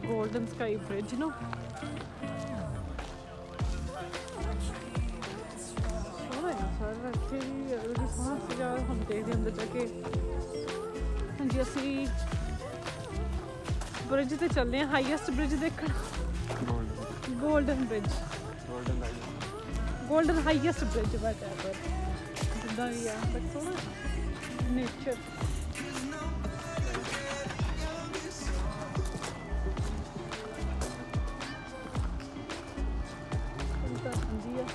Golden sky bridge ਨੂੰ। ਸੋਹਣਾ ਹੈ ਸਰ, ਇੱਥੇ ਵੀ ਉਹਦੀ ਸੋਹਣਾ ਸਜਾ ਹੁਣ ਦੇਖਦੇ ਅੰਦਰ ਜਾ ਕੇ। ਹਾਂਜੀ ਅਸੀਂ ਬ੍ਰਿਜ ਤੇ ਚੱਲਦੇ ਹਾਂ, ਹਾਈਐਸਟ ਬ੍ਰਿਜ ਦੇਖਣ। Golden bridge, golden highest bridge whatever ਜਿੱਦਾਂ ਵੀ ਆ, ਬਟ ਸੋਹਣਾ ਨੇਚਰ। ਹਾਂਜੀ ਆ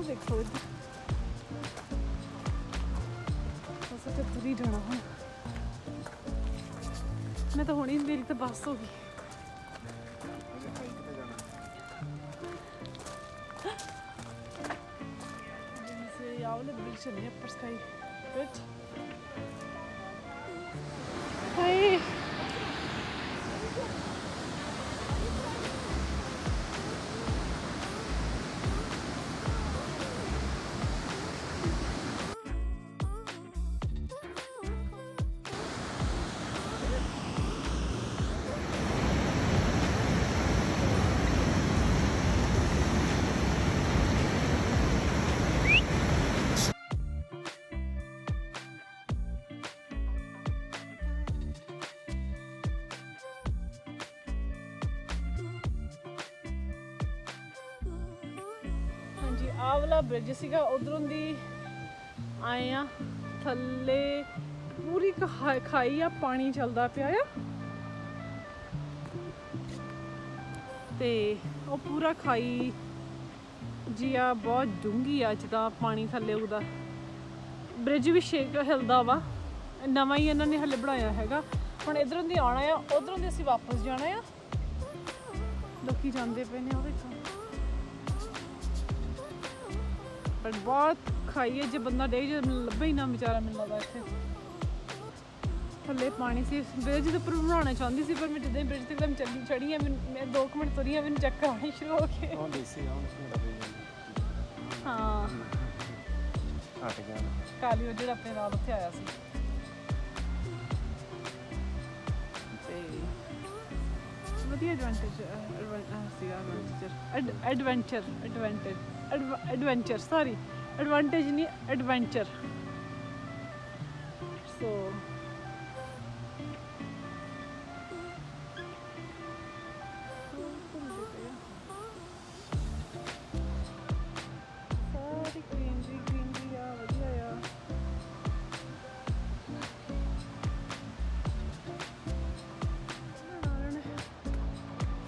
ਦੇਖੋ ਅਸੀਂ ਤਾਂ ਪੂਰੀ ਜਾਣਾ ਹੁਣ। ਮੈਂ ਤਾਂ ਹੁਣੀ, ਮੇਰੀ ਤਾਂ ਬੱਸ ਹੋ ਗਈ। ਆਹ ਵਾਲੇ ਬ੍ਰਿਜ ਚੱਲੇ ਉੱਪਰ, ਸਕਾਈ ਬ੍ਰਿਜ। ਹਾਏ ਆਹ ਵਾਲਾ ਬ੍ਰਿਜ ਸੀਗਾ, ਉਧਰੋਂ ਦੀ ਆਏ ਆ ਥੱਲੇ ਪੂਰੀ ਖਾਈ ਆ, ਪਾਣੀ ਚੱਲਦਾ ਪਿਆ ਆ ਤੇ ਉਹ ਪੂਰਾ ਖਾਈ ਜੀ ਆ, ਬਹੁਤ ਡੂੰਘੀ ਆ, ਜਿੱਦਾਂ ਪਾਣੀ ਥੱਲੇ ਉਹਦਾ। ਬ੍ਰਿਜ ਵੀ ਸ਼ੇਕ ਹਿਲਦਾ ਵਾ, ਨਵਾਂ ਹੀ ਇਹਨਾਂ ਨੇ ਹਲੇ ਬਣਾਇਆ ਹੈਗਾ। ਹੁਣ ਇਧਰੋਂ ਦੀ ਆਉਣਾ ਆ, ਉਧਰੋਂ ਦੀ ਅਸੀਂ ਵਾਪਸ ਜਾਣਾ ਆ। ਲੋਕੀ ਜਾਂਦੇ ਪਏ ਨੇ ਉਹ ਦੇਖੋ, ਬਟ ਬਹੁਤ ਖਾਈ ਹੈ। ਜੇ ਬੰਦਾ ਡੇ ਜੇ ਲੱਭੇ ਹੀ ਨਾ ਵਿਚਾਰਾ, ਮੈਨੂੰ ਲੱਗਦਾ ਇੱਥੇ ਥੱਲੇ ਪਾਣੀ ਸੀ। ਬ੍ਰਿਜ ਦੇ ਉੱਪਰ ਬਣਾਉਣਾ ਚਾਹੁੰਦੀ ਸੀ, ਪਰ ਮੈਂ ਜਿੱਦਾਂ ਹੀ ਬ੍ਰਿਜ ਤੇ ਇੱਕਦਮ ਚੱਲੀ ਚੜੀ ਆ, ਮੈਂ 2 ਮਿੰਟ ਤੁਰੀ ਆ, ਮੈਨੂੰ ਚੱਕਰ ਆਉਣੇ ਸ਼ੁਰੂ ਹੋ ਗਏ। ਹਾਂ ਕਾਲੀ, ਉਹ ਜਿਹੜਾ ਆਪਣੇ ਨਾਲ ਉੱਥੇ ਆਇਆ ਸੀ। ਤੇ ਵਧੀਆ ਐਡਵੈਂਚਰ ਸੀਗਾ, ਐਡਵੈਂਚਰ ਸੌਰੀ, ਐਡਵਾਂਟੇਜ ਨਹੀਂ, ਐਡਵੈਂਚਰ। ਸੋ ਸਾਰੀ ਗ੍ਰੀਨਰੀ ਆ, ਵਧੀਆ ਆ।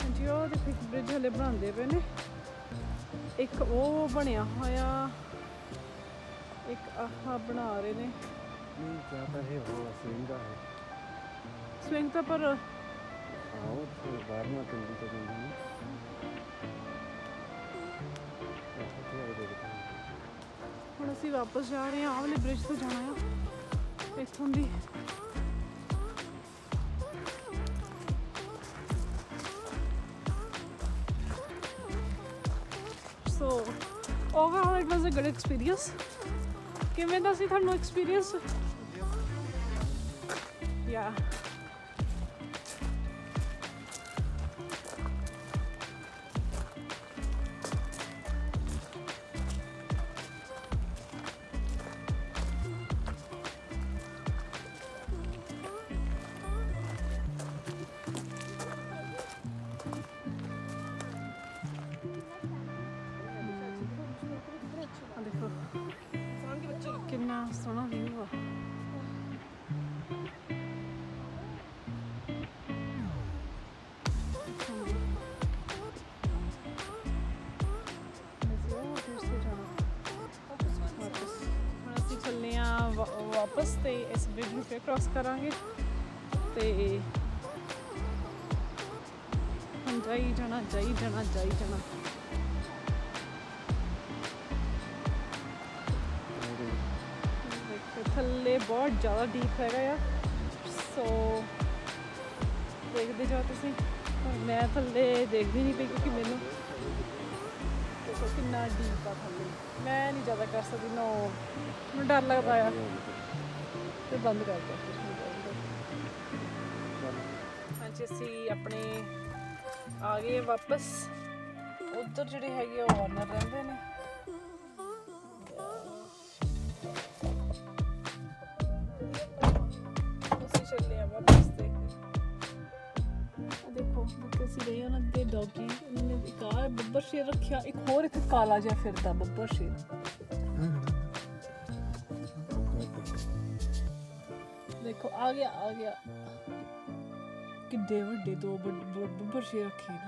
ਹਾਂਜੀ ਉਹ ਦੇਖੋ ਇੱਕ ਬ੍ਰਿਜ ਹਲੇ ਬਣਾਉਂਦੇ ਪਏ ਨੇ, ਇੱਕ ਉਹ ਬਣਿਆ ਹੋਇਆ, ਇੱਕ ਆਹ ਬਣਾ ਰਹੇ ਨੇ। ਨਹੀਂ ਜ਼ਿਆਦਾ ਹੈ ਉਹ ਸਵਿੰਗ ਦਾ ਹੈ, ਸਵਿੰਗ ਤਾਂ ਪਰ ਆਓ ਤੇ ਬਾਹਰ ਨੂੰ ਕੰਦੀ ਤੇ ਜਾਂਦੀ ਨਹੀਂ। ਹੁਣ ਅਸੀਂ ਵਾਪਸ ਜਾ ਰਹੇ ਹਾਂ, ਆਹ ਵਾਲੇ ਬ੍ਰਿਜ ਤੋਂ ਜਾਣਾ ਆ ਇੱਥੋਂ ਦੀ। So overall it was a good experience. ਕਿਵੇਂ ਦਾ ਸੀ ਤੁਹਾਨੂੰ ਐਕਸਪੀਰੀਅੰਸ? ਯਾ ਦੇਖੋ ਕਿੰਨਾ ਸੋਹਣਾ ਵਿਊ ਆ। ਅਸੀਂ ਚੱਲੇ ਆ ਵਾਪਸ ਤੇ ਇਸ ਬ੍ਰਿਜ ਨੂੰ ਫਿਰ ਕ੍ਰਾਸ ਕਰਾਂਗੇ ਤੇ ਜਾਈ ਜਾਣਾ ਜਾਈ ਜਾਣਾ ਜਾਈ ਜਾਣਾ। ਦੇਖੋ ਥੱਲੇ ਬਹੁਤ ਜ਼ਿਆਦਾ ਡੀਪ ਹੈਗਾ ਆ, ਸੋ ਦੇਖਦੇ ਜਾਓ ਤੁਸੀਂ। ਮੈਂ ਥੱਲੇ ਦੇਖਦੀ ਨਹੀਂ ਪਈ ਕਿਉਂਕਿ ਮੈਨੂੰ ਦੇਖੋ ਕਿੰਨਾ ਡੀਪ ਆ ਥੱਲੇ, ਮੈਂ ਨਹੀਂ ਜ਼ਿਆਦਾ ਕਰ ਸਕਦੀ। ਨੋ ਮੈਨੂੰ ਡਰ ਲੱਗਦਾ ਆ, ਤੇ ਬੰਦ ਕਰ ਦਿਓ ਫਿਰ। ਹਾਂਜੀ ਅਸੀਂ ਆਪਣੇ ਆ ਗਏ ਵਾਪਸ। ਉੱਧਰ ਜਿਹੜੇ ਹੈਗੇ ਉਹ ਓਨਰ ਰਹਿੰਦੇ ਨੇ। ਅਸੀਂ ਚੱਲੇ ਆ ਵਾਪਸ ਤੇ ਦੇਖੋ ਅਸੀਂ ਗਏ ਉਹਨਾਂ ਦੇ ਡੌਗੀ, ਉਹਨਾਂ ਨੇ ਇੱਕ ਆ ਬੱਬਰ ਸ਼ੇਰ ਰੱਖਿਆ, ਇੱਕ ਹੋਰ ਇੱਥੇ ਕਾਲਾ ਜਿਹਾ ਫਿਰਦਾ ਬੱਬਰ ਸ਼ੇਰ। ਦੇਖੋ ਆ ਗਿਆ ਆ ਗਿਆ, ਕਿੱਡੇ ਵੱਡੇ ਦੋ ਬੱਬਰ ਸ਼ੇਰ ਰੱਖੇ ਨੇ।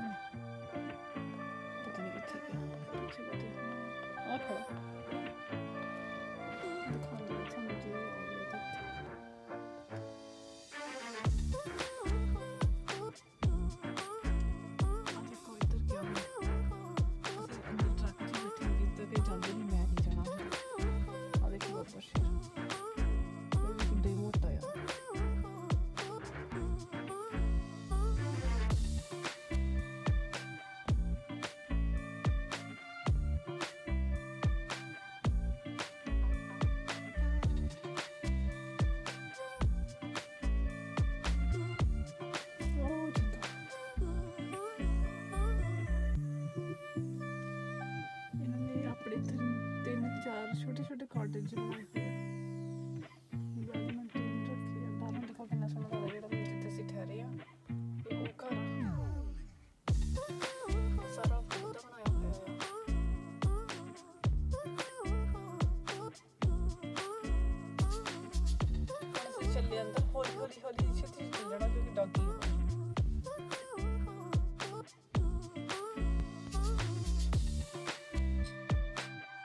ਪਤਾ ਨਹੀਂ ਕਿੱਥੇ ਗਿਆ, ਆ ਖੜਾ ਦਿਖਾਉਂਦੀ ਤੁਹਾਨੂੰ ਜੀ। ਦੇਖੋ ਇੱਧਰ ਗਿਆ ਮੈਂ, ਅਸੀਂ ਅੰਦਰ ਟਰੱਕ 'ਚ ਬੈਠੇ ਇੱਧਰ ਤੇ ਜਾਂਦੇ ਨਹੀਂ, ਮੈਂ ਨਹੀਂ ਜਾਣਾ। ਆ ਦੇਖੋ ਬੱਬਰ ਸ਼ੇਰ ਕਿੱਡੇ ਮੋਟਾ ਆ। ਆਪਣੇ 3-4 ਛੋਟੇ ਕਾਟੇਜ ਬਣਾਏ ਹੋਏ ਆ। ਡਿਵੈਲਪਮੈਂਟ ਟੀਮ ਰੱਖੀ ਆ। ਬਾਹਰੋਂ ਦੇਖੋ ਕਿੰਨਾ ਸੋਹਣਾ ਲੱਗਦਾ, ਜਿਹੜਾ ਜਿੱਥੇ ਅਸੀਂ ਠਹਿਰੇ ਆ ਇਹ ਉਹ ਘਰ ਸਾਰਾ ਬਹੁਤ ਬਣਾਇਆ ਹੋਇਆ ਆ। ਹੁਣ ਅਸੀਂ ਚੱਲੇ ਅੰਦਰ, ਹੌਲੀ ਹੌਲੀ ਛੇਤੀ ਚੱਲ ਜਾਣਾ ਕਿਉਂਕਿ ਡੌਗੀ